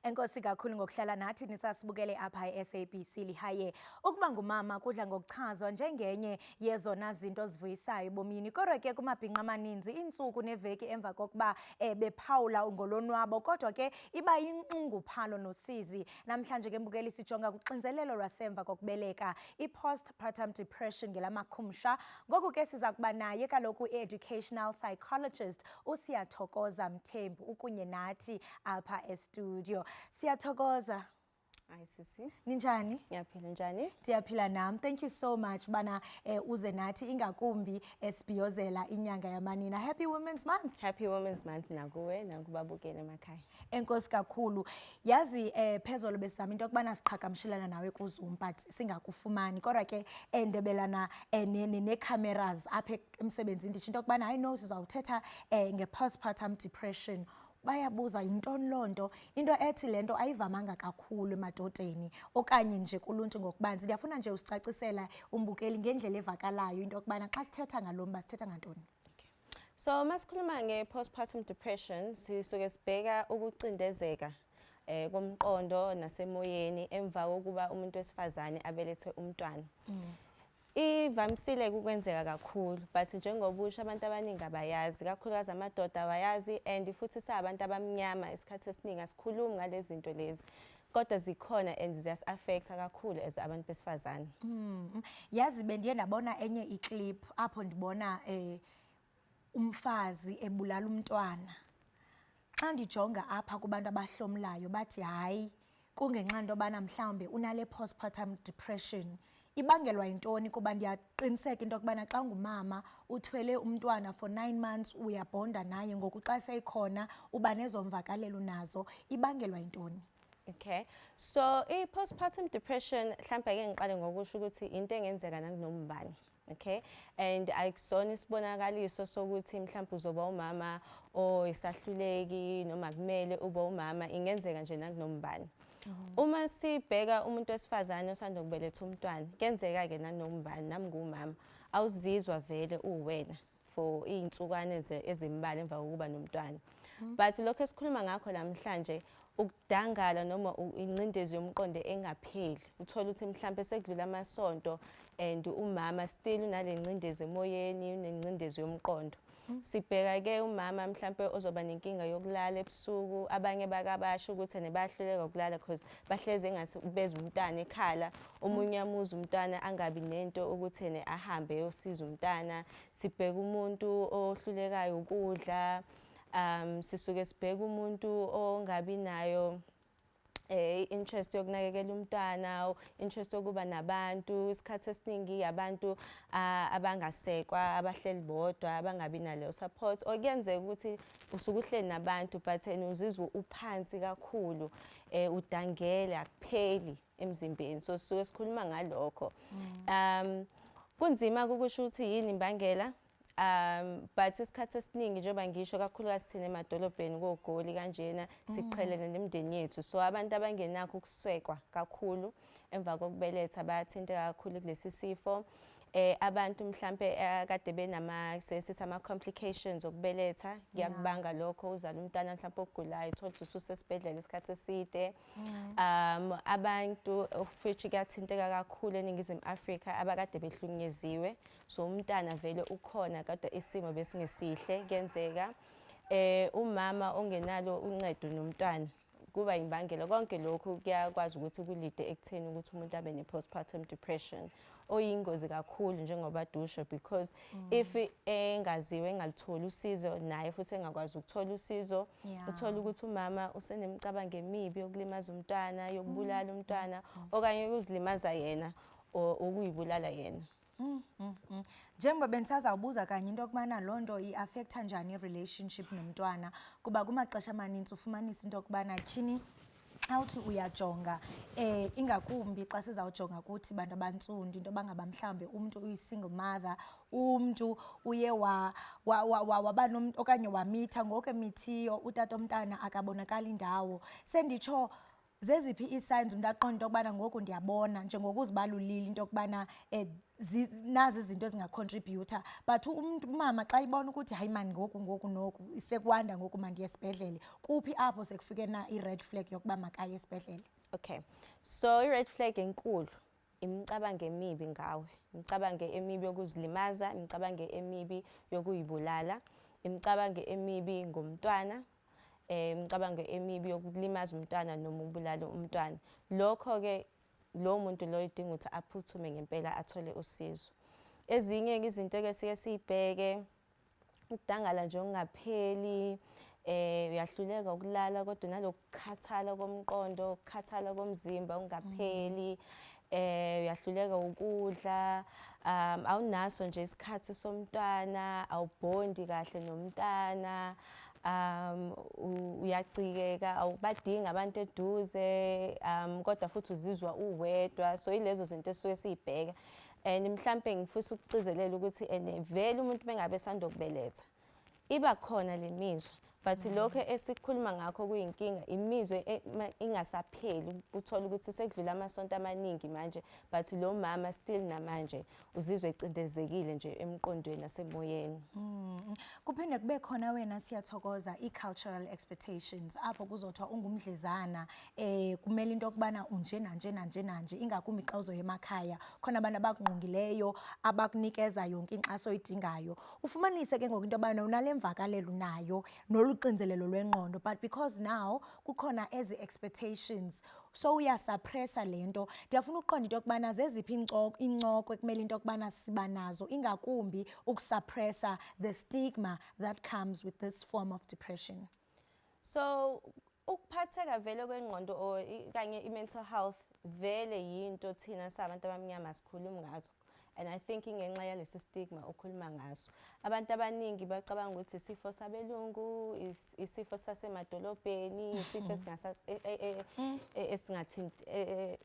Enkosi kakhulu ngokuhlala nathi nisasibukele apha eSABC lihaye. Ukuba ngumama kudla ngokuchazwa njengenye yezona zinto zivuyisayo ebomini. Kodwa ke kumabhinqa amaninzi iintsuku neveki emva kokuba bephawula ngolonwabo, kodwa ke iba yinxunguphalo nosizi. Namhlanje ke mbukeli sijonga kuxinzelelo lwasemva kokubeleka, i-postpartum depression ngelamakhumsha. Ngoku ke siza kuba naye kaloku i-educational psychologist uSiyathokoza Mthembu ukunye nathi apha estudio. Siyathokoza. Hi sisi. Ninjani? Ngiyaphila njani? Ndiyaphila nam. Thank you so much bana uze nathi ingakumbi esibhiyozela inyanga yamanina. Happy Women's Month. Happy Women's Month nakuwe nakubabukele emakhaya. Enkosi kakhulu. Yazi phezolo besizama into yokubana siqhagamshelana nawe kuZoom but singakufumani. Kodwa ke endebelana ne-cameras apha emsebenzini nditsho into yokubana I know sizawuthetha nge-postpartum depression. Bayabuza yintoni lonto, into ethi lento ayivamanga kakhulu emadodeni okanye nje kuluntu ngokubanzi. Ndiyafuna nje usicacisela umbukeli ngendlela evakalayo into yokubana xa sithetha ngalomba sithetha ngantoni. So masikhuluma nge-postpartum depression sisuke sibheka ukucindezeka komqondo nasemoyeni emva kokuba umuntu wesifazane abelethe umntwana. Ivamisile ukwenzeka kakhulu but njengoba usho abantu abaningi abayazi, kakhulukazi amadoda awayazi and futhi sabantu abamnyama isikhathi esiningi asikhulumi ngalezi zinto lezi. Kodwa zikhona and ziyas-affecta kakhulu as abantu besifazane. Yazi bendiye ndabona enye iclip apho ndibona umfazi ebulala umntwana. Xa ndijonga apha kubantu abahlomlayo bathi hayi kungenxa into yobana mhlawumbe unale postpartum depression. Ibangelwa yintoni kuba ndiyaqiniseka into yokubana xa ungumama uthwele umntwana for 9 months uyabhonda naye ngoku xa seyikhona uba nezo mvakalelo nazo, ibangelwa yintoni? Okay, so i-postpartum depression mhlawumbe ke ngiqale ngokusho ukuthi into engenzeka nakunombani. Okay, and akusona isibonakaliso sokuthi mhlawumbe uzoba umama oyisahluleki noma kumele ube umama, ingenzeka nje nakunombani. Uma sibheka umuntu wesifazane osanda kubeletha umntwana, kenzeka ke nanombani, nami ngumama, awuzizwa vele uwena for izinsukwane ezimbalwa emva kokuba nomntwana. But lokho esikhuluma ngakho namhlanje ukudangala noma incindezi yomqondo engapheli. Uthola ukuthi mhlawumbe sekudlula amasonto and umama still unale ncindezi emoyeni, unencindezi yomqondo. Sibheka ke umama mhlawumbe ozoba nenkinga yokulala ebusuku, abanye bakabasho ukuthi nebahluleka ukulala because bahleze engathi beza umntana ekhala, omunye amuza umntwana angabi nento ukuthi ahambe yosiza umntana. Sibheka umuntu ohlulekayo ukudla, sisuke sibheka umuntu ongabi nayo interest yokunakekela umntwana, interest yokuba nabantu, isikhathi esiningi abantu abangasekwa, abahleli bodwa, abangabi naleyo support. Okuyenzeka ukuthi usuke uhleli nabantu but uzizwa uphansi kakhulu, udangele akupheli emzimbeni. So sisuke sikhuluma ngalokho. Kunzima ukusho ukuthi yini imbangela. But isikhathi esiningi njengoba ngisho kakhulukazi thina emadolobheni koGoli kanjena siqhelene nemindeni yethu, so abantu abangenakho ukuswekwa kakhulu emva kokubeletha bayathinteka kakhulu kulesi sifo. Abantu mhlambe akade benama complications okubeletha, kuyakubanga lokho uzala umntwana mhlawumbe ogulayo uthola ukuthi usesibhedlela isikhathi eside. Abantu futhi kuyathinteka kakhulu eNingizimu Afrika abakade behlukunyeziwe, so umntwana vele ukhona kodwa isimo besingesihle kuyenzeka. Umama ongenalo uncedo nomntwana kuba imbangela. Konke lokhu kuyakwazi ukuthi kulide ekutheni ukuthi umuntu abe ne-postpartum depression oyingozi kakhulu njengoba dusho, because if engaziwe engalitholi usizo naye futhi engakwazi ukuthola usizo, uthola ukuthi umama usenemicabango emibi yokulimaza umntwana, yokubulala umntwana okanye ukuzilimaza yena ukuyibulala yena. Njengoba bengisazawubuza kanye into yokubana loo nto i-affecta njani i-relationship nomntwana, kuba kumaxesha amaninzi ufumanisa into yokubana tyhini xa uthi uyajonga ingakumbi xa sizawujonga kuthi bantu abantsundu into yoba mhlawumbe umntu uyi-single mother, umntu uye waba okanye wamitha ngoku emithiyo utata omntana akabonakali ndawo. Senditsho zeziphi ii-signs umuntu aqonda into yokubana ngoku ndiyabona njengokuzibalulile into yokubana nazi izinto ezingacontributor but umama xa ibona ukuthi hayi mani ngoku noku sekwanda ngoku mandiye esibhedlele, kuphi apho sekufike na i-red flag yokuba makaye esibhedlele? Okay, so i-red flag enkulu imicabango emibi ngawe, imicabango emibi yokuzilimaza, imicabango emibi yokuyibulala, imicabango emibi ngomntwana, imicabango emibi yokulimaza umntwana noma ukubulala umntwana. Lokho-ke lo muntu loyo idinga ukuthi aphuthume ngempela athole usizo. Ezinye-ke izinto-ke sike siyibheke, ukudangala nje okungapheli, uyahluleka ukulala kodwa nalokukhathala komqondo, ukukhathala komzimba okungapheli, uyahluleka ukudla, awunaso nje isikhathi somntwana, awubhondi kahle nomntana, uyacikeka, awubadingi abantu eduze, kodwa futhi uzizwa uwedwa. So ilezo zinto esuke siyibheka. And mhlampe ngifisa ukugcizelela ukuthi vele umuntu bengabe sandokubeletha iba khona le mizwa, but lokho esikhuluma ngakho kuyinkinga imizwa ingasapheli. Uthola ukuthi sekudlula amasonto amaningi manje, but lo mama still namanje uzizwa ecindezekile nje emqondweni nasemoyeni. Kuphinde kube khona wena Siyathokoza i-cultural expectations apho kuzothiwa ungumdlezana, kumele into yokubana unje nanje ingakumbi xa uzoya emakhaya khona abantu abakunqungileyo abakunikeza yonke inkxaso oyidingayo. Ufumanise ke ngoku into yobana unale mvakalelo nayo noluxinzelelo lwengqondo, but because now kukhona ezi expectations so uyasuppressa le nto. Ndiyafuna ukuqonda into yokubana zeziphi incoko ekumele into yokubana siba nazo ingakumbi ukusuppressa the stigma that comes with this form of depression. So ukuphatheka vele kwengqondo or kanye i-mental health vele yinto thina sabantu abamnyama sikhuluma ngazo, and I think ingenxa yalesi stigma okhuluma ngaso. Abantu abaningi bacabanga ukuthi isifo sabelungu, isifo sasemadolobheni, isifo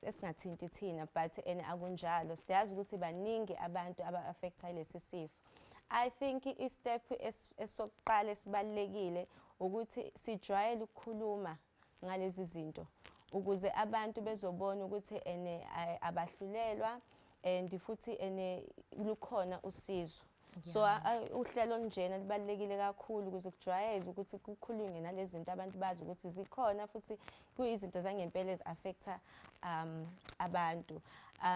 esingathinti thina, but akunjalo. Siyazi ukuthi baningi abantu aba-affecta yilesi sifo. I think i-step esokuqala esibalulekile ukuthi sijwayele ukukhuluma ngalezi zinto ukuze abantu bezobona ukuthi abahlulelwa and futhi lukhona usizo. So uhlelo olunjena libalulekile kakhulu ukuze kujwayeze ukuthi kukhulunywe nalezi zinto, abantu bazi ukuthi zikhona futhi kuyizinto zangempela ezi-affecta abantu.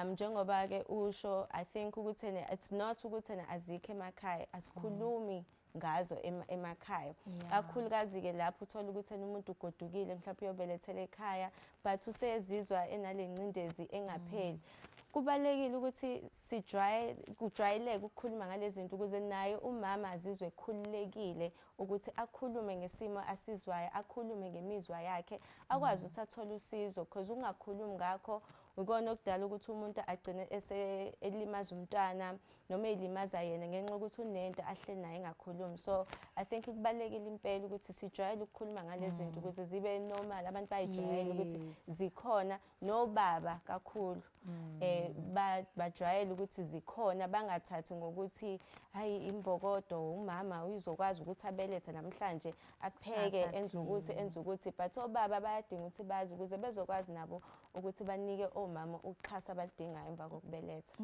Njengoba-ke usho, I think ukuthi it's not ukuthi azikho emakhaya, asikhulumi ngazo emakhaya. Kakhulukazi-ke lapho uthola ukuthi umuntu ugodukile mhlawumbe uyobelethela ekhaya but usezizwa enale ngcindezi engapheli. Kubalulekile ukuthi kujwayeleke ukukhuluma ngalezi zinto ukuze naye umama azizwe ekhululekile ukuthi akhulume ngesimo asizwayo, akhulume ngemizwa yakhe, akwazi ukuthi athole usizo, because ungakhulumi ngakho ukona okudala ukuthi umuntu agcine elimaza umntwana noma elimaza yena ngenxa ukuthi unento ahleli naye engakhulumi. So I think kubalulekile impela ukuthi sijwayele ukukhuluma ngalezi zinto ukuze zibe normal, abantu bayijwayele ukuthi zikhona, nobaba kakhulu bajwayele ukuthi zikhona, bangathathi ngokuthi hayi imbokodo umama uzokwazi ukuthi abelethe namhlanje apheke enze ukuthi, but obaba bayadinga ukuthi bazi ukuze bezokwazi nabo ukuthi banike omama ukuxhasa abadingayo emva kokubeletha.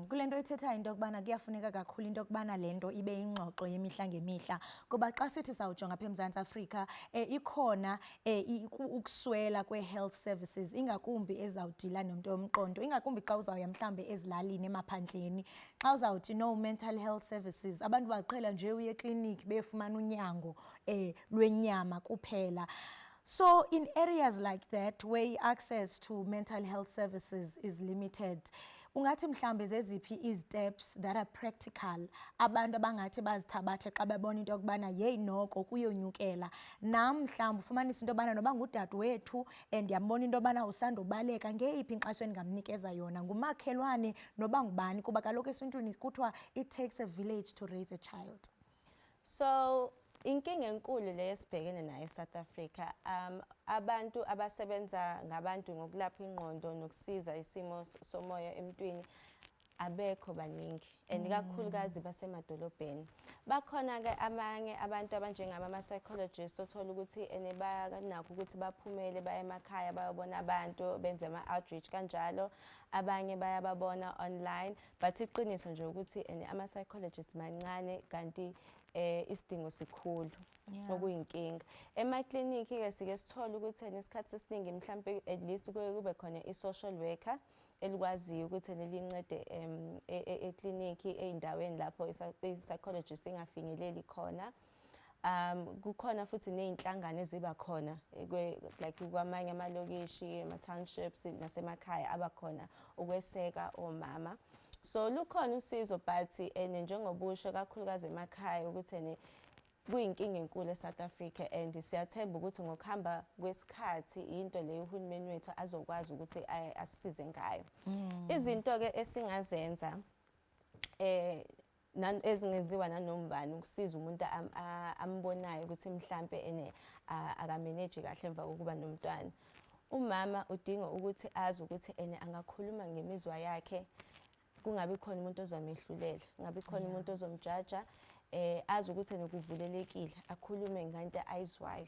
Kule nto ethethayo into yokubana kuyafuneka kakhulu into yokubana le nto ibe ingxoxo yemihla ngemihla, kuba xa sithi sawujonga apha eMzantsi Afrika ikhona ukuswela kwe-health services ingakumbi ezawudila nento yomqondo, ingakumbi xa uzawuya mhlambe ezilalini emaphandleni. Xa uzawuthi no mental health services, abantu baqhela nje uye ekliniki befumana unyango lwenyama kuphela. So in areas like that where access to mental health services is limited, ungathi mhlambe zeziphi steps that are practical abantu abangathi bazithabathe xa bebona into yokubana yeyi noko kuyonyukela, nam mhlawumbi ufumanisa into yobana noba ngudade wethu ndiyambona into yobana usandobaleka, ngeyiphi inkxaso endingamnikeza yona, ngumakhelwane noba ngubani, kuba kaloku esintwini kuthiwa it takes a village to raise a child. So inkinga enkulu le esibhekene nayo eSouth Africa, abantu abasebenza ngabantu ngokulapha ingqondo nokusiza isimo somoya emntwini abekho baningi and kakhulukazi basemadolobheni. Bakhona-ke abanye abantu abanjengama-psychologists othola ukuthi bayanakho ukuthi baphumele baye emakhaya bayobona abantu benze ama-outreach kanjalo. Abanye bayababona online, but iqiniso nje ukuthi ama-psychologists mancane kanti isidingo sikhulu okuyinkinga. Emaklinikhi-ke sike sithole ukuthi isikhathi esiningi mhlampe at least kuye kube khona i-social worker elikwaziyo ukuthi lincede eklinikhi ey'ndaweni lapho i-psychologist ingafinyeleli khona. Kukhona futhi ney'nhlangano eziba khona like kwamanye amalokishi, ama-townships nasemakhaya abakhona ukweseka omama. So lukhona usizo but njengoba usho kakhulukazi emakhaya ukuthi kuyinkinga enkulu eSouth Africa and siyathemba ukuthi ngokuhamba kwesikhathi into leyo uhulumeni wethu azokwazi ukuthi asisize ngayo. Izinto-ke esingazenza ezingenziwa nanombani ukusiza umuntu ambonayo ukuthi mhlampe akameneji kahle emva kokuba nomntwana. Umama udinga ukuthi azi ukuthi angakhuluma ngemizwa yakhe, kungabi khona umuntu ozamehlulela, kungabi khona umuntu ozomjaja. Azi ukuthi kuvulelekile akhulume ngento ayizwayo.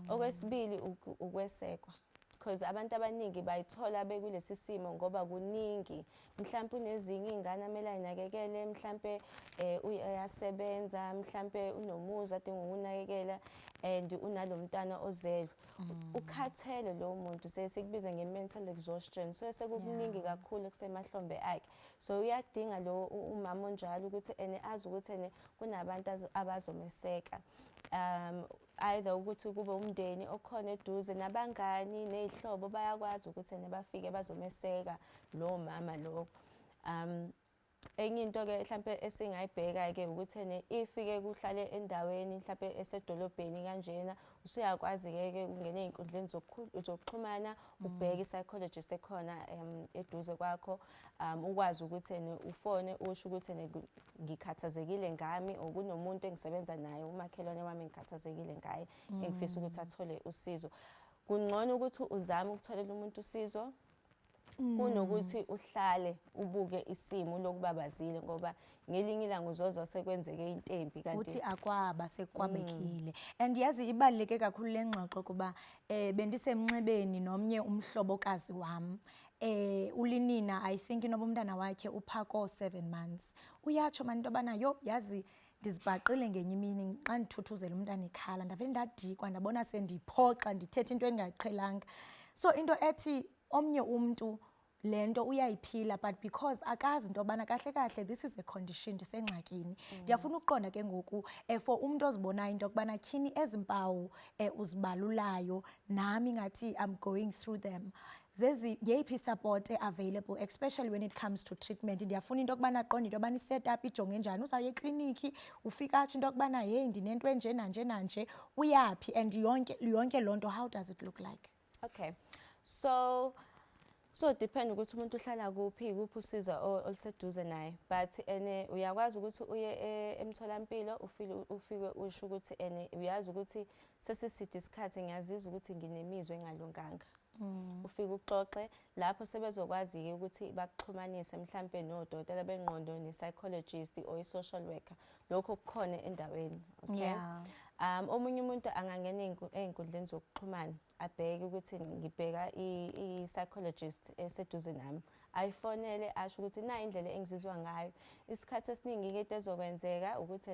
Okwesibili ukwesekwa, because abantu abaningi bayithola bekulesi simo ngoba kuningi. Mhlampe unezinye iy'ngane amele ay'nakekele, mhlampe uyasebenza, mhlampe unomuzi adinga ukunakekela and unalo mntwana ozelwe. Ukhathele lowo muntu sekubiza nge-mental exhaustion, so sekukuningi kakhulu kusemahlombe akhe. So uyadinga lo umama onjalo ukuthi azi ukuthi kunabantu abazomeseka. Either ukuthi kube umndeni okhona eduze, nabangani ney'hlobo bayakwazi ukuthi bafike bazomeseka lo mama lo. Enye into-ke mhlampe esingayibheka-ke ukuthi ifike kuhlale endaweni mhlampe esedolobheni kanjena, usuyakwazi-ke ukungena ey'nkundleni zokuxhumana ubheke i-psychologist ekhona eduze kwakho, ukwazi ukuthi ufone usho ukuthi ngikhathazekile ngami or kunomuntu engisebenza naye, umakhelwane wami ngikhathazekile ngaye engifisa ukuthi athole usizo. Kungcono ukuthi uzame ukutholela umuntu usizo kunokuthi uhlale ubuke isimo lokubabazile ngoba ngelinye ilanga uzozwa sekwenzeke into embi kanti uthi akwaba sekwabekile. And yazi ibaluleke kakhulu le ngxoxo kuba bendisemnxebeni nomnye umhlobokazi wami. Ulinina I think inoba umntana wakhe uphako 7 months. Uyatsho mani into yobana yo yazi ndizibhaqile ngenye imini xa ndithuthuzela umntana ikhala ndavele ndadikwa ndabona sendiphoxa ndithetha into endingaqhelanga. So into ethi omnye umntu lento uyayiphila but because akazi into yobana kahle kahle this is a condition ndisengxakini. Ndiyafuna ukuqonda ke ngoku for umuntu ozibonayo into yokubana tyhini ezi mpawu uzibalulayo nami ngathi I'm going through them. Yeyiphi support available especially when it comes to treatment. Ndiyafuna into yokubana aqonde into yobana i-setup ijonge njani. Uzawuya ekliniki ufika atsho into yokubana hey ndinento enje nanje nanje uyaphi and yonke loo nto how does it look like? Okay, so depend ukuthi umuntu uhlala kuphi usizo oluseduze naye, but uyakwazi ukuthi uye emtholampilo ufike usho ukuthi uyazi ukuthi sesiside isikhathi ngiyazizwa ukuthi nginemizwa engalunganga. Ufike uxoxe lapho sebezokwazi-ke ukuthi bakuxhumanise mhlampe nodokotela bengqondo ne-psychologist or i-social worker. Lokho kukhona endaweni, okay? Omunye umuntu angangena ey'nkundleni zokuxhumana abheke ukuthi ngibheka i-psychologist eseduze nami, ayifonele asho ukuthi nayi indlela engizizwa ngayo. Isikhathi esiningi-ke into ezokwenzeka ukuthi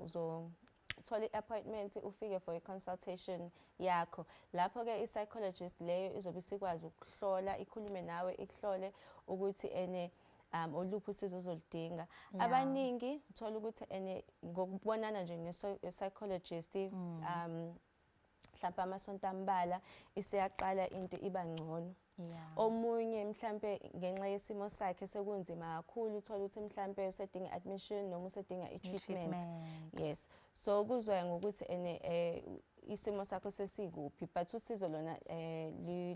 uzothola i-appointment ufike for i-consultation yakho. Lapho-ke i-psychologist leyo izobe isikwazi ukuhlola, ikhulume nawe, ikuhlole ukuthi oluphi usizo ozoludinga. Abaningi uthola ukuthi ngokubonana nje ne-psychologist mhlampe amasonto ambalwa iseyaqala into iba ngcono. Omunye mhlampe ngenxa yesimo sakhe sekunzima kakhulu uthola ukuthi mhlampe usedinga admission noma usedinga i-treatment. Yes, so kuzoya ngokuthi isimo sakho sesikuphi but usizo lona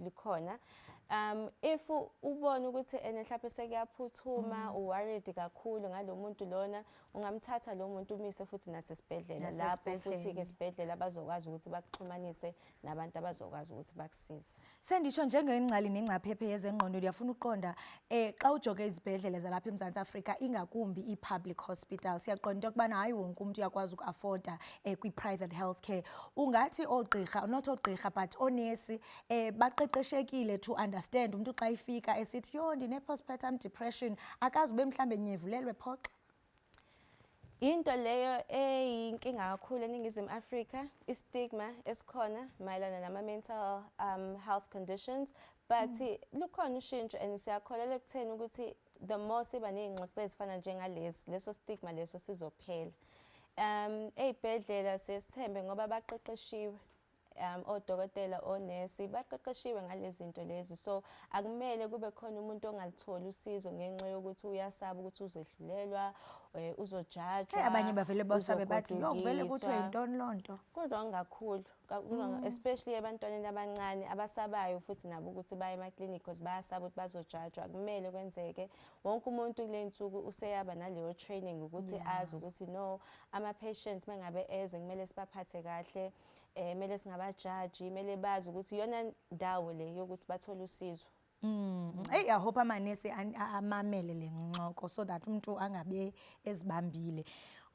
likhona. If ubona ukuthi mhlawumbe sekuyaphuthuma uworried kakhulu ngalo muntu lona, ungamthatha lo muntu umise futhi nasesibhedlela, lapho futhi-ke esibhedlela bazokwazi ukuthi bakuxhumanise nabantu abazokwazi ukuthi bakusize. Sendisho njengengcali nengcaphephe yezengqondo ndiyafuna ukuqonda xa ujoge izibhedlele zalapha eMzantsi Afrika ingakumbi i-public hospital siyaqonda into yokubana hayi wonke umuntu uyakwazi uku-afforda kwi-private healthcare. Ungathi oogqirha, not oogqirha but oonesi baqeqeshekile to understand umuntu xa ifika esithi yho ndine-postpartum depression akazi ube mhlawumbe nyevulelwe phoxa? Into leyo eyinkinga kakhulu eNingizimu Afrika, istigma esikhona mayelana nama-mental health conditions, but lukhona ushintsho and siyakholelwa ekutheni ukuthi the more siba ney'ngxoxo ezifana njengalezi, leso stigma leso sizophela. Ey'bhedlela sesithembe ngoba baqeqeshiwe, odokotela, onesi baqeqeshiwe ngalezi zinto lezi, so akumele kube khona umuntu ongalitholi usizo ngenxa yokuthi uyasaba ukuthi uzehlulelwa, uzojajwa. Abanye bavele basabe bathi yokuvele kuthiwe yintoni loo nto. Kulong kakhulu, especially ebantwaneni abancane abasabayo futhi nabo ukuthi baye emaklinikhi because bayasaba ukuthi bazojajwa. Kumele kwenzeke wonke umuntu kule nsuku useyaba naleyo training ukuthi azi ukuthi no, ama-patients mangabe eze kumele sibaphathe kahle, kumele singabajaji, kumele bazi ukuthi iyona ndawo le yokuthi bathole usizo. I hope amanesi amamele le ngxoko so that umuntu angabe ezibambile.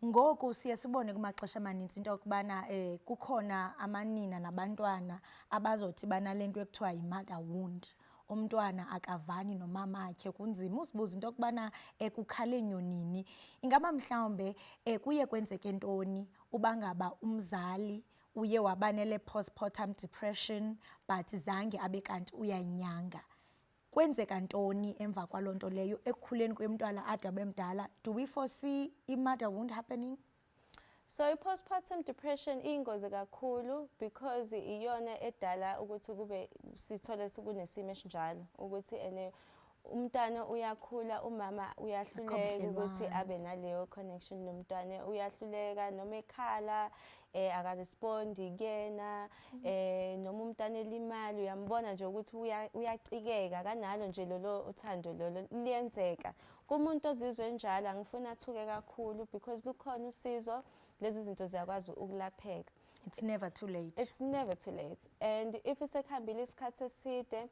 Ngoku siye sibone kumaxesha amaninzi into yokubana kukhona amanina nabantwana abazothi banalento ekuthiwa yi-mother wound. Umntwana akavani nomama akhe kunzima uzibuza into yokubana kukhale nyonini. Ingaba mhlawumbe kuye kwenzeke ntoni uba ngaba umzali uye wabanele postpartum depression but zange abe kanti uyanyanga? Kwenzeka ntoni emva kwaloo nto leyo ekukhuleni kwemntwana ade abe mdala? Do we foresee i-mother wound happening? So i-postpartum depression iyingozi kakhulu because iyona edala ukuthi kube sithole sekunesimo esinjalo ukuthi umntwana uyakhula, umama uyahluleka ukuthi abe naleyo connection nomntwana, uyahluleka noma ekhala akarespondi kuyena, noma umntwana elimali uyambona nje ukuthi uyacikeka kanalo nje lolo uthando lolo liyenzeka. Kumuntu ozizwe njalo angifuna athuke kakhulu because lukhona usizo, lezi zinto ziyakwazi ukulapheka. It's never too late. It's never too late. And if isekuhambile isikhathi eside,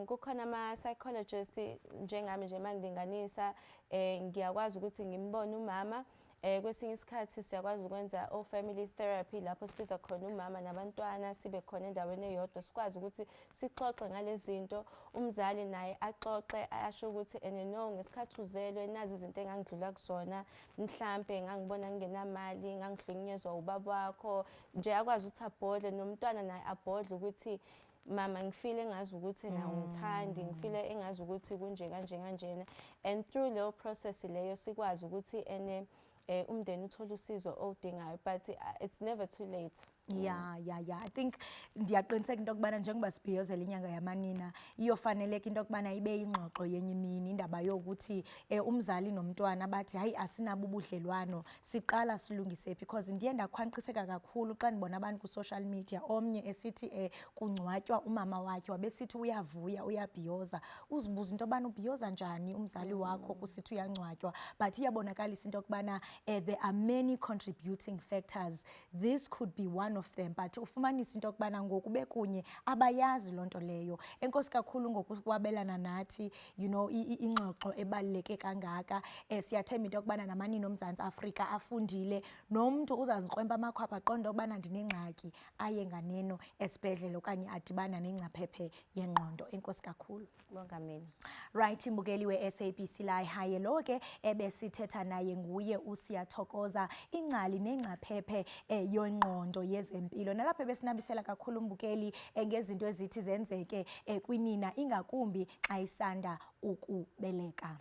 kukhona ama-psychologist njengami nje mangilinganisa, ngiyakwazi ukuthi ngimbone umama. Kwesinye isikhathi siyakwazi ukwenza o-family therapy lapho sibiza khona umama nabantwana sibe khona endaweni eyodwa sikwazi ukuthi sixoxe ngale zinto, umzali naye axoxe asho ukuthi no, ngesikhathi uzelwe nazi izinto engangidlula kuzona, mhlampe ngangibona ngingenamali, ngangihlukunyezwa ubaba wakho, nje akwazi ukuthi abhodle nomntwana naye abhodle ukuthi mama ngifile engazi ukuthi na ungithandi, ngifile engazi ukuthi kunje kanje kanjena, and through leyo process leyo sikwazi ukuthi umndeni uthola usizo odingayo, but it's never too late. Yeah. I think ndiyaqiniseka into yokubana njengoba sibhiyozela inyanga yamanina iyofaneleka into yokubana ibe ingxoxo yenye imini indaba yokuthi umzali nomntwana bathi hayi asinabo ubudlelwano, siqala silungise because ndiye ndakhwanqiseka kakhulu xa ndibona abantu ku-social media omnye esithi kungcwatywa umama wakhe wabesithi uyavuya uyabhiyoza. Uzibuza into yobana ubhiyoza njani umzali wakho kusithi uyangcwatywa, but iyabonakalisa into yokubana there are many contributing factors. This could be one of them, but ufumanisa into yokubana ngoku bekunye abayazi loo nto leyo. Enkosi kakhulu ngokukwabelana nathi ingxoxo ebaluleke kangaka. Siyathemba into yokubana namanina oMzantsi Afrika afundile, nomntu uzazikrwempa amakhwapha aqonda ukubana ndinengxaki aye nganeno esibhedlele okanye adibana nengcaphephe yengqondo. Enkosi kakhulu. Bongameni. Right, imbukeli we-SABC haye lo ke ebesithetha naye nguye uSiyathokoza, ingcali nengcaphephe yengqondo yezempilo. Nalapho besinabisela kakhulu umbukeli ngezinto ezithi zenzeke kwinina ingakumbi xa isanda ukubeleka.